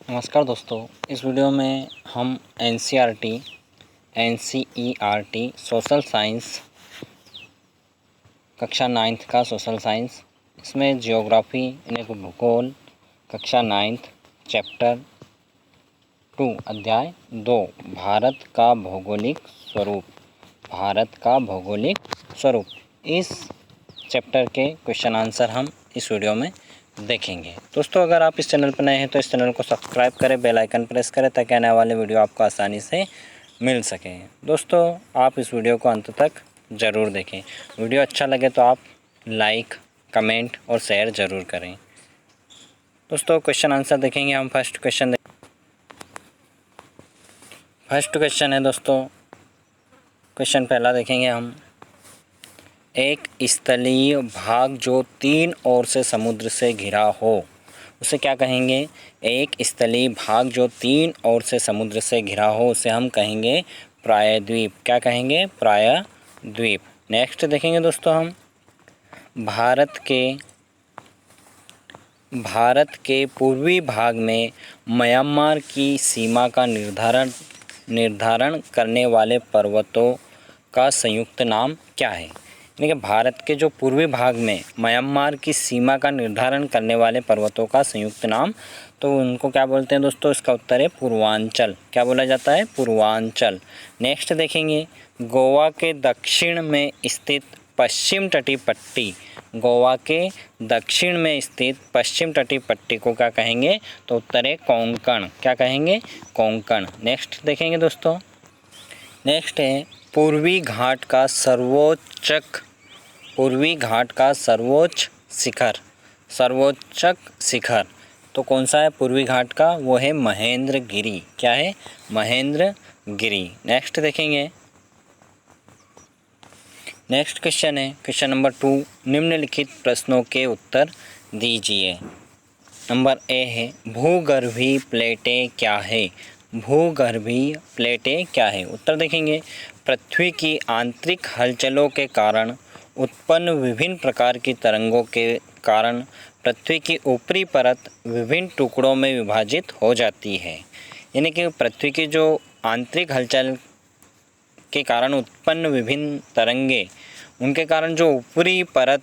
नमस्कार दोस्तों, इस वीडियो में हम एनसीईआरटी सोशल साइंस कक्षा 9th का सोशल साइंस, इसमें जियोग्राफी यानी कि भूगोल कक्षा 9th चैप्टर 2 अध्याय 2 भारत का भौगोलिक स्वरूप इस चैप्टर के क्वेश्चन आंसर हम इस वीडियो में देखेंगे। दोस्तों, अगर आप इस चैनल पर नए हैं तो इस चैनल को सब्सक्राइब करें, बेल आइकन प्रेस करें ताकि आने वाले वीडियो आपको आसानी से मिल सके। दोस्तों, आप इस वीडियो को अंत तक ज़रूर देखें। वीडियो अच्छा लगे तो आप लाइक, कमेंट और शेयर ज़रूर करें। दोस्तों, क्वेश्चन आंसर देखेंगे हम। फर्स्ट क्वेश्चन है दोस्तों, क्वेश्चन पहला देखेंगे हम। एक स्थलीय भाग जो 3 ओर से समुद्र से घिरा हो उसे क्या कहेंगे? एक स्थलीय भाग जो 3 ओर से समुद्र से घिरा हो उसे हम कहेंगे प्रायद्वीप। क्या कहेंगे? प्रायद्वीप। नेक्स्ट देखेंगे दोस्तों हम। भारत के पूर्वी भाग में म्यांमार की सीमा का निर्धारण करने वाले पर्वतों का संयुक्त नाम क्या है? यानी कि भारत के जो पूर्वी भाग में म्यांमार की सीमा का निर्धारण करने वाले पर्वतों का संयुक्त नाम, तो उनको क्या बोलते हैं दोस्तों? इसका उत्तर है पूर्वांचल। क्या बोला जाता है? पूर्वांचल। नेक्स्ट देखेंगे, गोवा के दक्षिण में स्थित पश्चिम तटीय पट्टी, गोवा के दक्षिण में स्थित पश्चिम तटीय पट्टी को क्या कहेंगे? तो उत्तर है कोंकण। क्या कहेंगे? कोंकण। नेक्स्ट देखेंगे दोस्तों। नेक्स्ट है पूर्वी घाट का सर्वोच्च शिखर। तो कौन सा है पूर्वी घाट का? वो है महेंद्रगिरी। क्या है? महेंद्रगिरी। नेक्स्ट देखेंगे। नेक्स्ट क्वेश्चन है क्वेश्चन नंबर 2। निम्नलिखित प्रश्नों के उत्तर दीजिए। नंबर ए है भूगर्भीय प्लेटें क्या है? भूगर्भीय प्लेटें क्या है? उत्तर देखेंगे। पृथ्वी की आंतरिक हलचलों के कारण उत्पन्न विभिन्न प्रकार की तरंगों के कारण पृथ्वी की ऊपरी परत विभिन्न टुकड़ों में विभाजित हो जाती है। यानी कि पृथ्वी की जो आंतरिक हलचल के कारण उत्पन्न विभिन्न तरंगे, उनके कारण जो ऊपरी परत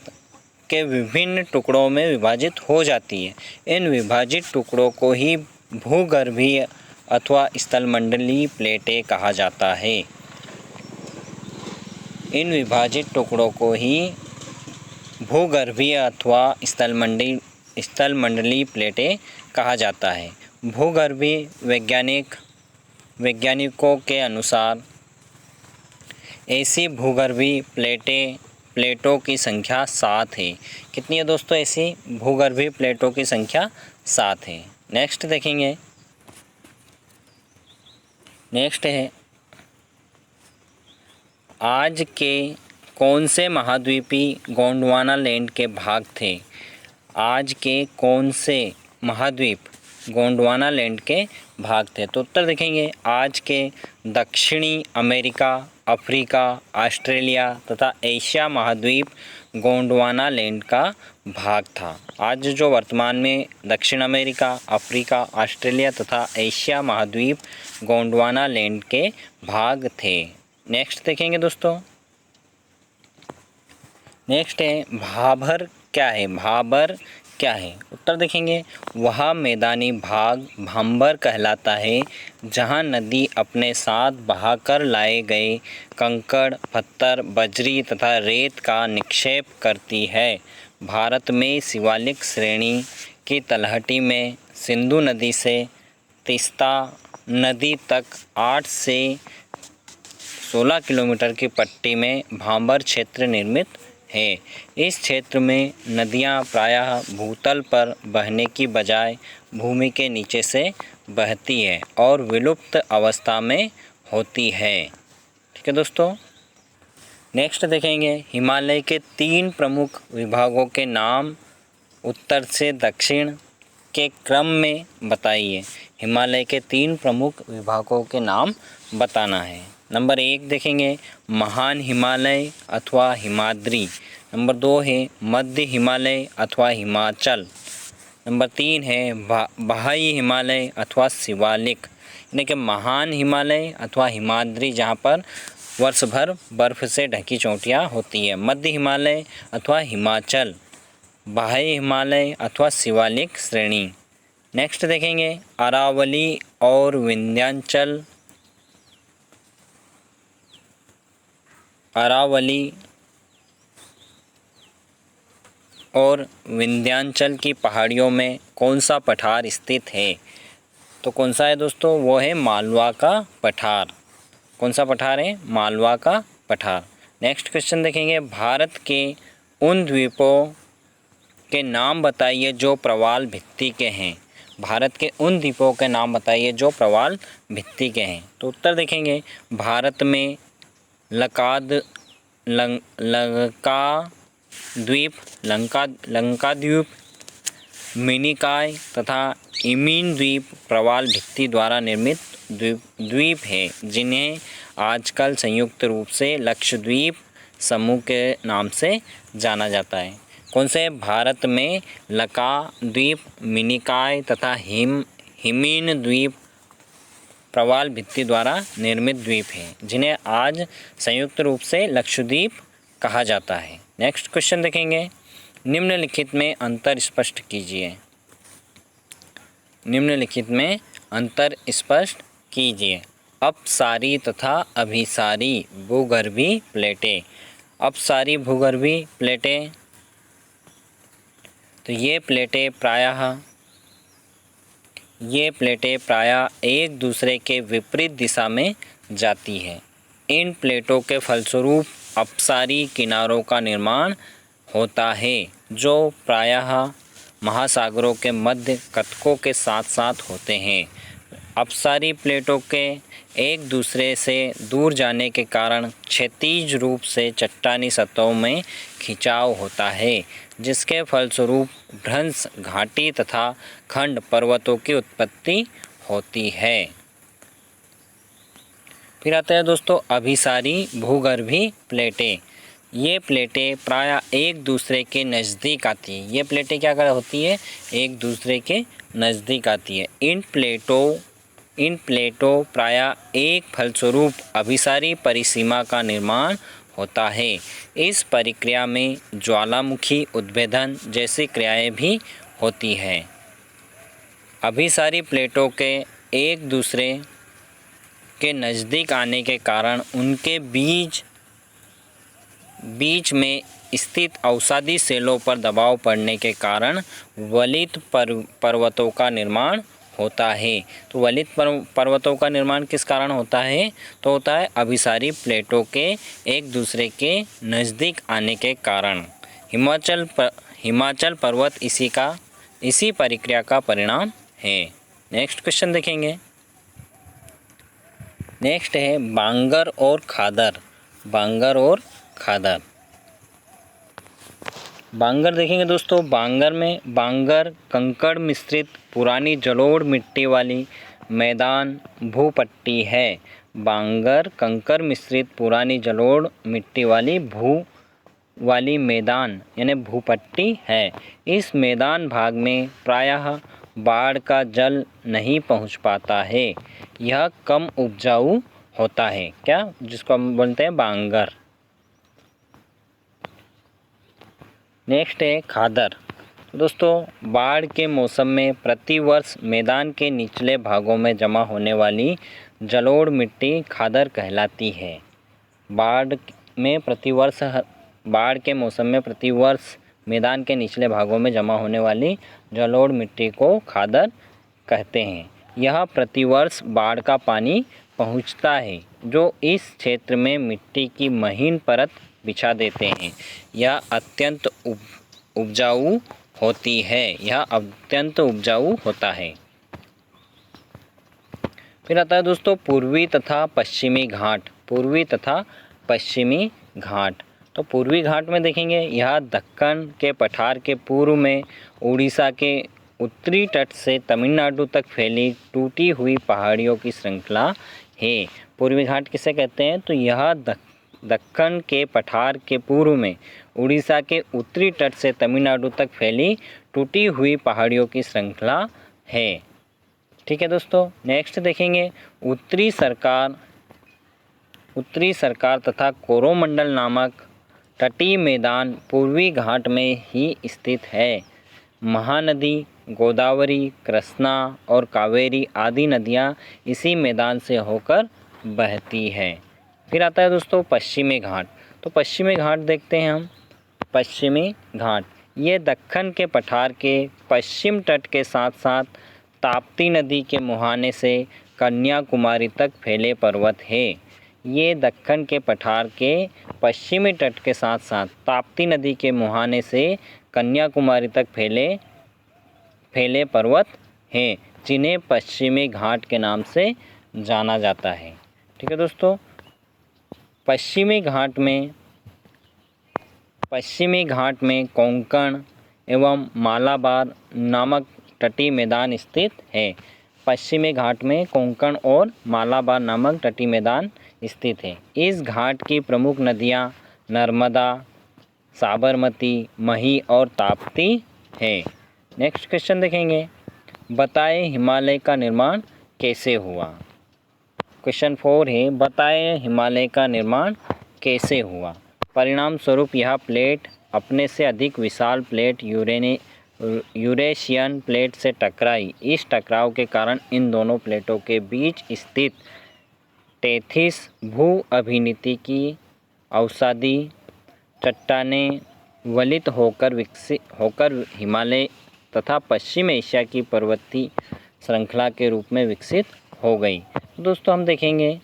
के विभिन्न टुकड़ों में विभाजित हो जाती है। इन विभाजित टुकड़ों को ही भूगर्भीय अथवा स्थलमंडलीय प्लेटें कहा जाता है। इन विभाजित टुकड़ों को ही भूगर्भीय अथवा स्थलमंडलीय प्लेटें कहा जाता है। भूगर्भीय वैज्ञानिकों के अनुसार ऐसी भूगर्भीय प्लेटों की संख्या 7 है। कितनी है दोस्तों? ऐसी भूगर्भीय प्लेटों की संख्या 7 है। नेक्स्ट देखेंगे। नेक्स्ट है आज के कौन से महाद्वीपी गोंडवाना लैंड के भाग थे? आज के कौन से महाद्वीप गोंडवाना लैंड के भाग थे? तो उत्तर देखेंगे। आज के दक्षिणी अमेरिका, अफ्रीका, ऑस्ट्रेलिया तथा एशिया महाद्वीप गोंडवाना लैंड का भाग था। आज जो वर्तमान में दक्षिण अमेरिका, अफ्रीका, ऑस्ट्रेलिया तथा एशिया महाद्वीप गोंडवाना लैंड के भाग थे। नेक्स्ट देखेंगे दोस्तों। नेक्स्ट है भाबर क्या है? भाबर क्या है? उत्तर देखेंगे। वह मैदानी भाग भांबर कहलाता है जहां नदी अपने साथ बहाकर लाए गए कंकड़, पत्थर, बजरी तथा रेत का निक्षेप करती है। भारत में शिवालिक श्रेणी की तलहटी में सिंधु नदी से तीस्ता नदी तक 8 से 16 किलोमीटर की पट्टी में भांबर क्षेत्र निर्मित है। इस क्षेत्र में नदियां प्रायः भूतल पर बहने की बजाय भूमि के नीचे से बहती है और विलुप्त अवस्था में होती है। ठीक है दोस्तों। नेक्स्ट देखेंगे हिमालय के 3 प्रमुख विभागों के नाम उत्तर से दक्षिण के क्रम में बताइए। हिमालय के 3 प्रमुख विभागों के नाम बताना है। नंबर 1 देखेंगे महान हिमालय अथवा हिमाद्री। नंबर 2 है मध्य हिमालय अथवा हिमाचल। नंबर 3 है बाह्य हिमालय अथवा शिवालिक, यानी कि महान हिमालय अथवा हिमाद्री जहाँ पर वर्ष भर बर्फ से ढकी चोटियाँ होती है। मध्य हिमालय अथवा हिमाचल, बाह्य हिमालय अथवा शिवालिक श्रेणी। नेक्स्ट देखेंगे अरावली और विंध्याचल, अरावली और विंध्याचल की पहाड़ियों में कौन सा पठार स्थित है? तो कौन सा है दोस्तों? वो है मालवा का पठार। कौन सा पठार है? मालवा का पठार। नेक्स्ट क्वेश्चन देखेंगे भारत के उन द्वीपों के नाम बताइए जो प्रवाल भित्ति के हैं। भारत के उन द्वीपों के नाम बताइए जो प्रवाल भित्ति के हैं। तो उत्तर देखेंगे भारत में लंका द्वीप, मिनिकॉय तथा इमिन द्वीप प्रवाल भित्ति द्वारा निर्मित द्वीप है, जिन्हें आजकल संयुक्त रूप से लक्षद्वीप समूह के नाम से जाना जाता है। कौन से? भारत में लंका द्वीप, मिनिकॉय तथा हिमिन द्वीप प्रवाल भित्ति द्वारा निर्मित द्वीप हैं, जिन्हें आज संयुक्त रूप से लक्षद्वीप कहा जाता है। नेक्स्ट क्वेश्चन देखेंगे निम्नलिखित में अंतर स्पष्ट कीजिए। निम्नलिखित में अंतर स्पष्ट कीजिए। अपसारी तथा अभिसारी भूगर्भीय प्लेटें। अपसारी भूगर्भीय प्लेटें, तो ये प्लेटें प्रायः एक दूसरे के विपरीत दिशा में जाती है। इन प्लेटों के फलस्वरूप अपसारी किनारों का निर्माण होता है, जो प्रायः महासागरों के मध्य कटकों के साथ साथ होते हैं। अपसारी प्लेटों के एक दूसरे से दूर जाने के कारण क्षैतिज रूप से चट्टानी सतहों में खिंचाव होता है, जिसके फलस्वरूप भ्रंश घाटी तथा खंड पर्वतों की उत्पत्ति होती है। फिर आता है दोस्तों अभिसारी भूगर्भीय प्लेटें। ये प्लेटें प्रायः एक दूसरे के नज़दीक आती है। ये प्लेटें क्या होती है? एक दूसरे के नज़दीक आती है। इन प्लेटों प्रायः एक फलस्वरूप अभिसारी परिसीमा का निर्माण होता है। इस प्रक्रिया में ज्वालामुखी उद्भेदन जैसी क्रियाएं भी होती हैं। अभिसारी प्लेटों के एक दूसरे के नज़दीक आने के कारण उनके बीच में स्थित अवसादी सेलों पर दबाव पड़ने के कारण वलित पर्वतों का निर्माण होता है। तो वलित पर्वतों का निर्माण किस कारण होता है? तो होता है अभिसारी प्लेटों के एक दूसरे के नज़दीक आने के कारण। हिमाचल पर्वत इसी प्रक्रिया का परिणाम है। नेक्स्ट क्वेश्चन देखेंगे। नेक्स्ट है बांगर और खादर। बांगर और खादर। बांगर देखेंगे दोस्तों। बांगर कंकड़ मिश्रित पुरानी जलोढ़ मिट्टी वाली मैदान भूपट्टी है। बांगर कंकड़ मिश्रित पुरानी जलोढ़ मिट्टी वाली मैदान यानी भूपट्टी है। इस मैदान भाग में प्रायः बाढ़ का जल नहीं पहुंच पाता है। यह कम उपजाऊ होता है। क्या? जिसको हम बोलते हैं बांगर। नेक्स्ट है खादर। दोस्तों बाढ़ के मौसम में प्रतिवर्ष मैदान के निचले भागों में जमा होने वाली जलोढ़ मिट्टी खादर कहलाती है। बाढ़ के मौसम में प्रतिवर्ष मैदान के निचले भागों में जमा होने वाली जलोढ़ मिट्टी को खादर कहते हैं। यह प्रतिवर्ष बाढ़ का पानी पहुंचता है, जो इस क्षेत्र में मिट्टी की महीन परत बिछा देते हैं। यह अत्यंत उपजाऊ होता है। फिर आता है दोस्तों पूर्वी तथा पश्चिमी घाट। तो पूर्वी घाट में देखेंगे यह दक्कन के पठार के पूर्व में उड़ीसा के उत्तरी तट से तमिलनाडु तक फैली टूटी हुई पहाड़ियों की श्रृंखला है। पूर्वी घाट किसे कहते हैं? तो यह दक्कन के पठार के पूर्व में उड़ीसा के उत्तरी तट से तमिलनाडु तक फैली टूटी हुई पहाड़ियों की श्रृंखला है। ठीक है दोस्तों, नेक्स्ट देखेंगे उत्तरी सरकार तथा कोरोमंडल नामक तटीय मैदान पूर्वी घाट में ही स्थित है। महानदी गोदावरी, कृष्णा और कावेरी आदि नदियाँ इसी मैदान से होकर बहती हैं। फिर आता है दोस्तों पश्चिमी घाट। तो पश्चिमी घाट देखते हैं हम। पश्चिमी घाट ये दक्कन के पठार के पश्चिम तट के साथ साथ ताप्ती नदी के मुहाने से कन्याकुमारी तक फैले पर्वत है। ये दक्कन के पठार के पश्चिमी तट के साथ साथ ताप्ती नदी के मुहाने से कन्याकुमारी तक फैले पर्वत हैं, जिन्हें पश्चिमी घाट के नाम से जाना जाता है। ठीक है दोस्तों, पश्चिमी घाट में कोंकण एवं मालाबार नामक तटीय मैदान स्थित है। पश्चिमी घाट में कोंकण और मालाबार नामक तटीय मैदान स्थित है। इस घाट की प्रमुख नदियाँ नर्मदा, साबरमती, मही और ताप्ती है। नेक्स्ट क्वेश्चन देखेंगे, बताएं हिमालय का निर्माण कैसे हुआ। क्वेश्चन 4 है, बताएं हिमालय का निर्माण कैसे हुआ। परिणाम स्वरूप यह प्लेट अपने से अधिक विशाल प्लेट यूरेशियन प्लेट से टकराई। इस टकराव के कारण इन दोनों प्लेटों के बीच स्थित टेथिस भू अभिनीति की अवसादी चट्टानें वलित होकर हिमालय तथा पश्चिम एशिया की पर्वतीय श्रृंखला के रूप में विकसित हो गई। दोस्तों हम देखेंगे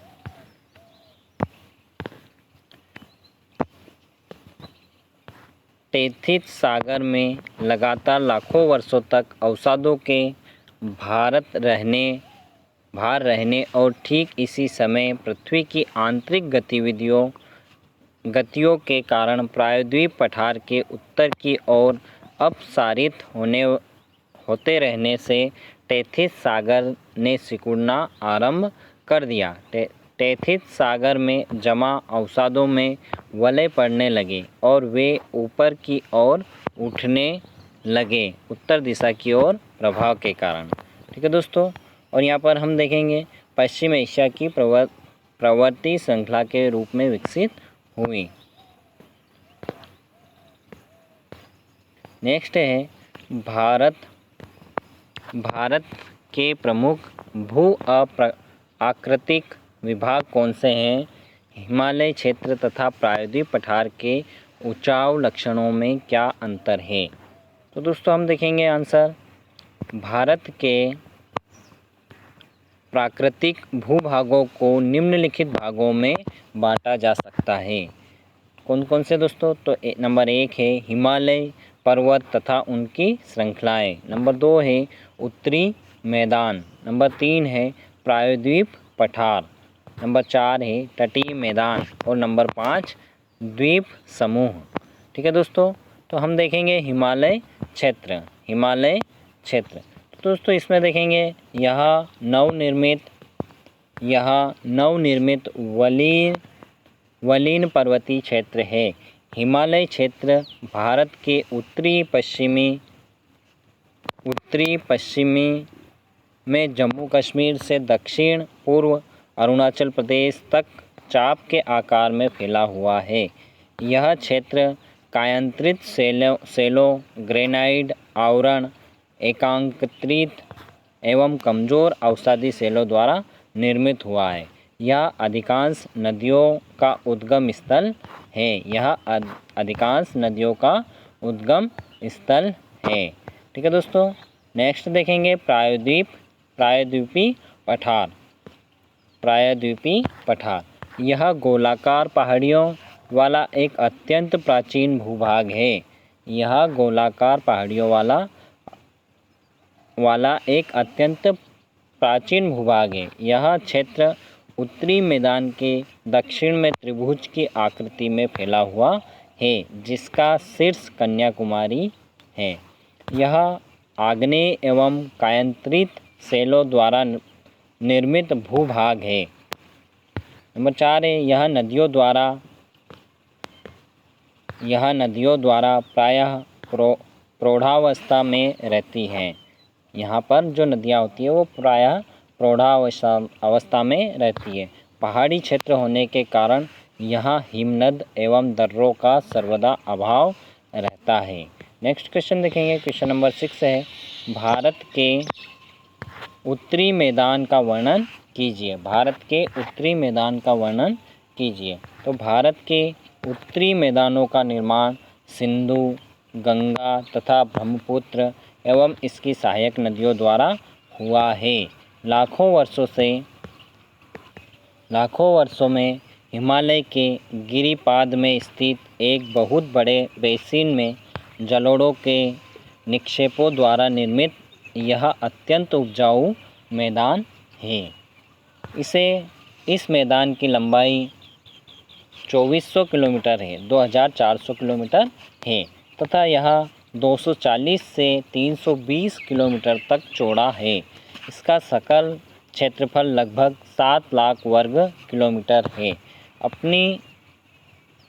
टेथिस सागर में लगातार लाखों वर्षों तक अवसादों के भार रहने और ठीक इसी समय पृथ्वी की आंतरिक गतियों के कारण प्रायद्वीप पठार के उत्तर की ओर अपसारित होते रहने से टेथिस सागर ने सिकुड़ना आरंभ कर दिया। टेथिस सागर में जमा अवसादों में वलय पड़ने लगे और वे ऊपर की ओर उठने लगे, उत्तर दिशा की ओर प्रभाव के कारण। ठीक है दोस्तों, और यहाँ पर हम देखेंगे पश्चिम एशिया की प्रवृत्ति श्रृंखला के रूप में विकसित हुई। नेक्स्ट है भारत के प्रमुख भू आकृतिक विभाग कौन से हैं। हिमालय क्षेत्र तथा प्रायद्वीप पठार के ऊंचाव लक्षणों में क्या अंतर है। तो दोस्तों हम देखेंगे आंसर, भारत के प्राकृतिक भूभागों को निम्नलिखित भागों में बांटा जा सकता है। कौन कौन से दोस्तों, तो नंबर 1 है हिमालय पर्वत तथा उनकी श्रृंखलाएं। नंबर 2 है उत्तरी मैदान। नंबर 3 है प्रायद्वीप पठार। नंबर 4 है तटीय मैदान और नंबर 5 द्वीप समूह। ठीक है दोस्तों, तो हम देखेंगे हिमालय क्षेत्र। तो दोस्तों इसमें देखेंगे यह नवनिर्मित वलीन पर्वतीय क्षेत्र है। हिमालय क्षेत्र भारत के उत्तरी पश्चिमी में जम्मू कश्मीर से दक्षिण पूर्व अरुणाचल प्रदेश तक चाप के आकार में फैला हुआ है। यह क्षेत्र कायांतरित सेलों, ग्रेनाइट आवरण, एकांतरित एवं कमजोर अवसादी सेलों द्वारा निर्मित हुआ है। यह अधिकांश नदियों का उद्गम स्थल है। ठीक है दोस्तों, नेक्स्ट देखेंगे प्रायद्वीपी पठार। यह गोलाकार पहाड़ियों वाला एक अत्यंत प्राचीन भूभाग है। यह क्षेत्र उत्तरी मैदान के दक्षिण में त्रिभुज की आकृति में फैला हुआ है, जिसका शीर्ष कन्याकुमारी है। यह आग्नेय एवं कायांतरित सेलों द्वारा निर्मित भूभाग है। नंबर 4 है यह नदियों द्वारा यह नदियों द्वारा प्रायः प्रौढ़ावस्था में रहती हैं। यहाँ पर जो नदियाँ होती है वो प्रायः प्रौढ़ावस्था में रहती है। पहाड़ी क्षेत्र होने के कारण यहाँ हिमनद एवं दर्रों का सर्वदा अभाव रहता है। नेक्स्ट क्वेश्चन देखेंगे, क्वेश्चन नंबर 6 है, भारत के उत्तरी मैदान का वर्णन कीजिए। भारत के उत्तरी मैदान का वर्णन कीजिए। तो भारत के उत्तरी मैदानों का निर्माण सिंधु, गंगा तथा ब्रह्मपुत्र एवं इसकी सहायक नदियों द्वारा हुआ है। लाखों वर्षों में हिमालय के गिरिपाद में स्थित एक बहुत बड़े बेसिन में जलोढ़ों के निक्षेपों द्वारा निर्मित यह अत्यंत उपजाऊ मैदान है। इस मैदान की लंबाई 2400 किलोमीटर है, 2400 किलोमीटर है तथा यह 240 से 320 किलोमीटर तक चौड़ा है। इसका सकल क्षेत्रफल लगभग 7 लाख वर्ग किलोमीटर है। अपनी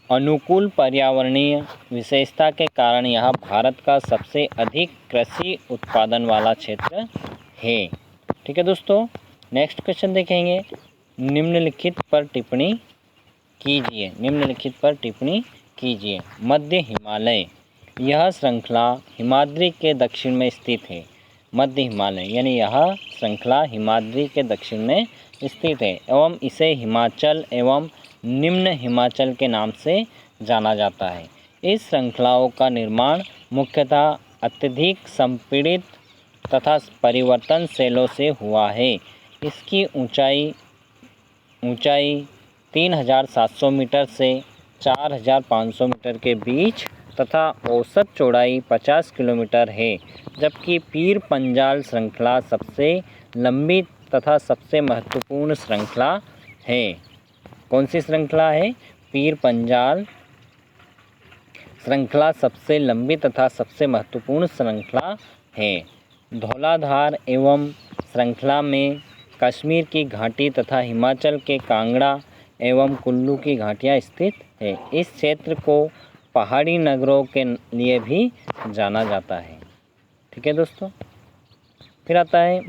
अनुकूल पर्यावरणीय विशेषता के कारण यह भारत का सबसे अधिक कृषि उत्पादन वाला क्षेत्र है। ठीक है दोस्तों, नेक्स्ट क्वेश्चन देखेंगे, निम्नलिखित पर टिप्पणी कीजिए। मध्य हिमालय, यह श्रृंखला हिमाद्री के दक्षिण में स्थित है। मध्य हिमालय यानी यह श्रृंखला हिमाद्री के दक्षिण में स्थित है एवं इसे हिमाचल एवं निम्न हिमाचल के नाम से जाना जाता है। इस श्रृंखलाओं का निर्माण मुख्यतः अत्यधिक संपीड़ित तथा परिवर्तनशीलों से हुआ है। इसकी ऊंचाई 3700 मीटर से 4500 मीटर के बीच तथा औसत चौड़ाई 50 किलोमीटर है, जबकि पीर पंजाल श्रृंखला सबसे लंबी तथा सबसे महत्वपूर्ण श्रृंखला है। कौन सी श्रृंखला है? पीर पंजाल श्रृंखला सबसे लंबी तथा सबसे महत्वपूर्ण श्रृंखला है। धौलाधार एवं श्रृंखला में कश्मीर की घाटी तथा हिमाचल के कांगड़ा एवं कुल्लू की घाटियाँ स्थित है। इस क्षेत्र को पहाड़ी नगरों के लिए भी जाना जाता है। ठीक है दोस्तों, फिर आता है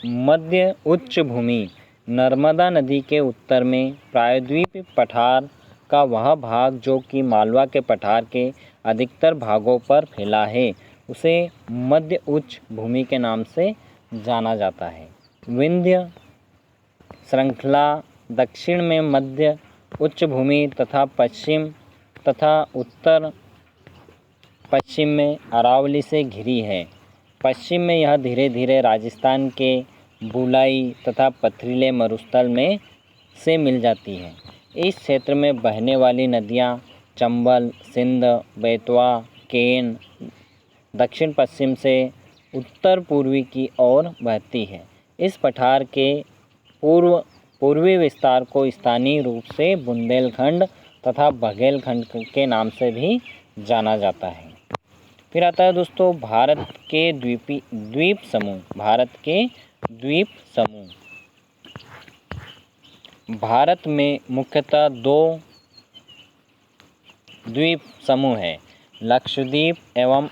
मध्य उच्च भूमि। नर्मदा नदी के उत्तर में प्रायद्वीप पठार का वह भाग जो कि मालवा के पठार के अधिकतर भागों पर फैला है, उसे मध्य उच्च भूमि के नाम से जाना जाता है। विंध्य श्रृंखला दक्षिण में मध्य उच्च भूमि तथा पश्चिम तथा उत्तर पश्चिम में अरावली से घिरी है। पश्चिम में यह धीरे धीरे राजस्थान के बुलाई तथा पथरीले मरुस्थल में से मिल जाती है। इस क्षेत्र में बहने वाली नदियाँ चंबल, सिंध, बेतवा, केन दक्षिण पश्चिम से उत्तर पूर्वी की ओर बहती है। इस पठार के पूर्वी विस्तार को स्थानीय रूप से बुंदेलखंड तथा बघेलखंड के नाम से भी जाना जाता है। फिर आता है दोस्तों भारत के द्वीप समूह। भारत में मुख्यतः 2 द्वीप समूह है, लक्षद्वीप एवं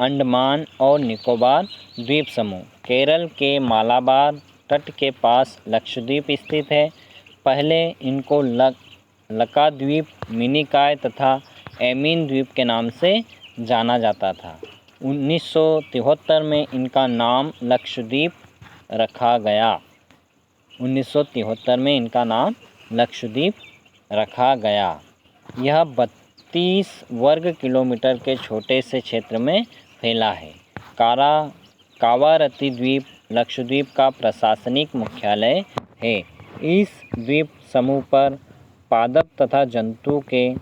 अंडमान और निकोबार द्वीप समूह। केरल के मालाबार तट के पास लक्षद्वीप स्थित है। पहले इनको लकाद्वीप, मिनिकॉय तथा एमीन द्वीप के नाम से जाना जाता था। 1973 में इनका नाम लक्षद्वीप रखा गया। 1973 में इनका नाम लक्षद्वीप रखा गया। यह 32 वर्ग किलोमीटर के छोटे से क्षेत्र में फैला है। कावारती द्वीप लक्षद्वीप का प्रशासनिक मुख्यालय है। इस द्वीप समूह पर पादप तथा जंतु के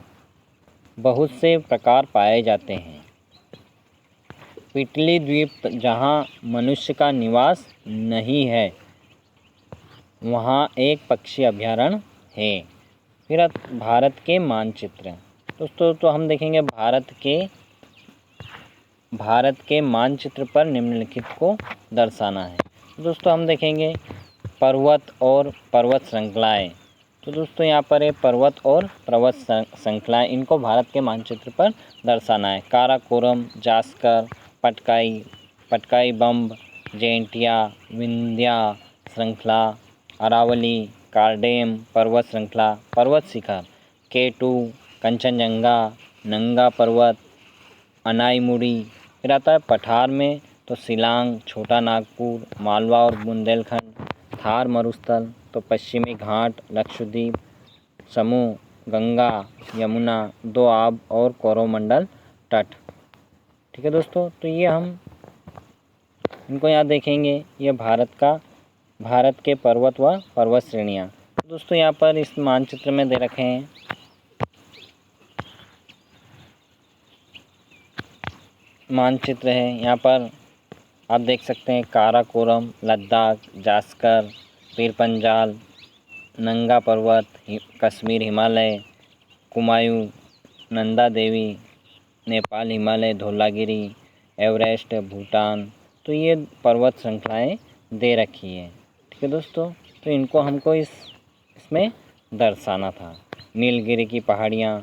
बहुत से प्रकार पाए जाते हैं। पिटली द्वीप जहाँ मनुष्य का निवास नहीं है, वहाँ एक पक्षी अभयारण्य है। फिर भारत के मानचित्र दोस्तों, तो हम देखेंगे भारत के मानचित्र पर निम्नलिखित को दर्शाना है। दोस्तों हम देखेंगे पर्वत और पर्वत श्रृंखलाएँ। तो दोस्तों यहाँ पर है पर्वत और पर्वत श्रृंखलाएँ, इनको भारत के मानचित्र पर दर्शाना है। काराकोरम, जास्कर, पटकाई बम्ब, जैंटिया, विंध्या श्रृंखला, अरावली, कार्डेम पर्वत श्रृंखला, पर्वत शिखर, K2, कंचनजंगा, नंगा पर्वत, अनाईमुड़ी। फिर आता है पठार में तो शिलांग, छोटा नागपुर, मालवा और बुंदेलखंड। थार मरुस्थल तो पश्चिमी घाट, लक्षद्वीप, समूह, गंगा, यमुना, दोआब और कोरोमंडल तट। ठीक है दोस्तों, तो ये हम इनको यहाँ देखेंगे। ये भारत के पर्वत व पर्वत श्रेणियाँ। दोस्तों यहाँ पर इस मानचित्र में दे रखे हैं मानचित्र है। यहाँ पर आप देख सकते हैं काराकोरम, लद्दाख, जास्कर, पीर पंजाल, नंगा पर्वत, कश्मीर, हिमालय, कुमायूं, नंदा देवी, नेपाल हिमालय, धौलागिरी, एवरेस्ट, भूटान। तो ये पर्वत श्रृंखलाएँ दे रखी है। ठीक है दोस्तों, तो इनको हमको इसमें दर्शाना था। नीलगिरी की पहाड़ियाँ,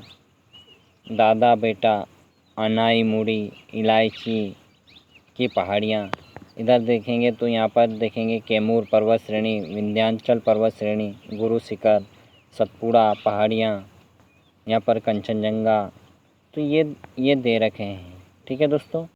दादा बेटा, अनाईमुड़ी, इलायची की पहाड़ियाँ। इधर देखेंगे तो यहाँ पर देखेंगे कैमूर पर्वत श्रेणी, विंध्याचल पर्वत श्रेणी, गुरु शिखर, सतपुड़ा पहाड़ियाँ, यहाँ पर कंचनजंगा। तो ये दे रखे हैं। ठीक है दोस्तों।